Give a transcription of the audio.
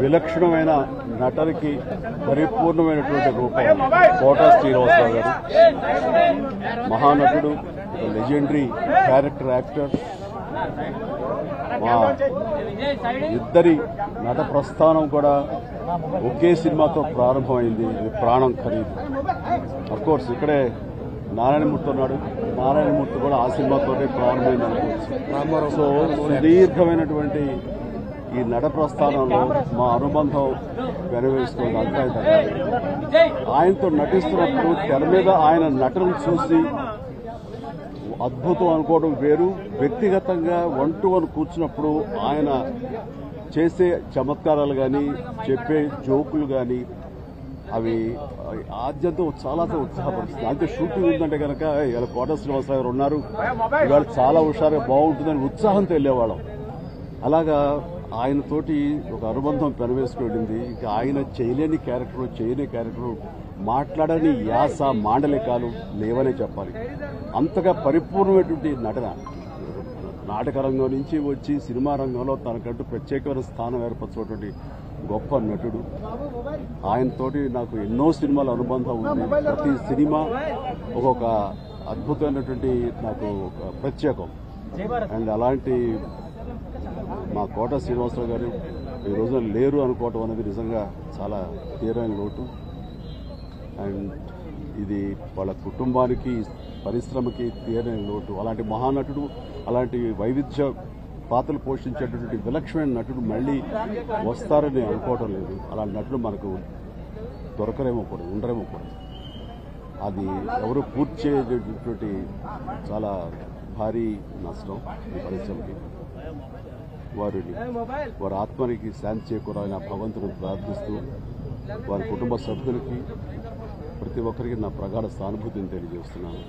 విలక్షణమైన నటనకి పరిపూర్ణమైనటువంటి రూపం కోటా శ్రీనివాసరావు గారు. మహానటుడు, లెజెండరీ క్యారెక్టర్ యాక్టర్. మా ఇద్దరి నట ప్రస్థానం కూడా ఒకే సినిమాతో ప్రారంభమైంది. ఇది ప్రాణం ఖరీదు. అఫ్కోర్స్ ఇక్కడే నారాయణమూర్తి ఉన్నాడు. నారాయణమూర్తి కూడా ఆ సినిమాతోనే ప్రారంభమైంది అనుకోవచ్చు. సో సుదీర్ఘమైనటువంటి ఈ నట ప్రస్థానంలో మా అనుబంధం వెనవేస్తుంది. అంతా ఆయనతో నటిస్తున్నప్పుడు తెర మీద ఆయన నటనను చూసి అద్భుతం అనుకోవడం వేరు. వ్యక్తిగతంగా 1-to-1 కూర్చున్నప్పుడు ఆయన చేసే చమత్కారాలు కానీ, చెప్పే జోకులు కానీ అవి ఆద్యంతో చాలా ఉత్సాహపరుస్తుంది. అంతే షూటింగ్ ఉందంటే కనుక ఇలా కోటా శ్రీనివాసరావు గారు ఉన్నారు, ఇవాళ చాలా హుషారుగా బాగుంటుందని ఉత్సాహంతో వెళ్ళేవాళ్ళం. అలాగా ఆయనతోటి ఒక అనుబంధం పెనవేసుకువెళ్ళింది. ఇంకా ఆయన చేయలేని క్యారెక్టర్, చేయని క్యారెక్టర్, మాట్లాడని యాస, మాండలికాలు లేవనే చెప్పాలి. అంతగా పరిపూర్ణమైనటువంటి నటన. నాటక రంగం నుంచి వచ్చి సినిమా రంగంలో తనకంటూ ప్రత్యేకమైన స్థానం ఏర్పరచుకున్నటువంటి గొప్ప నటుడు. ఆయనతోటి నాకు ఎన్నో సినిమాల అనుబంధం ఉంది. ప్రతి సినిమా ఒక్కొక్క అద్భుతమైనటువంటి నాకు ఒక ప్రత్యేకం. అండ్ అలాంటి మా కోటా శ్రీనివాసరావు గారు ఈ రోజున లేరు అనుకోవటం అనేది నిజంగా చాలా తీరైన లోటు. అండ్ ఇది వాళ్ళ కుటుంబానికి, పరిశ్రమకి తీరైన లోటు. అలాంటి మహానటుడు, అలాంటి వైవిధ్య పాత్రలు పోషించేటటువంటి విలక్షణమైన నటుడు మళ్ళీ వస్తారని అనుకోవటం లేదు. అలాంటి నటుడు మనకు దొరకరేమో కూడా, ఉండరేమో కూడా. అది ఎవరు పూర్తి చేయటువంటి చాలా భారీ నష్టం ఈ పరిశ్రమకి. వారి ఆత్మనికి శాంతి చేకూరాలని భగవంతుని ప్రార్థిస్తూ వారి కుటుంబ సభ్యులకి ప్రతి ఒక్కరికి నా ప్రగాఢ సానుభూతిని తెలియజేస్తున్నాను.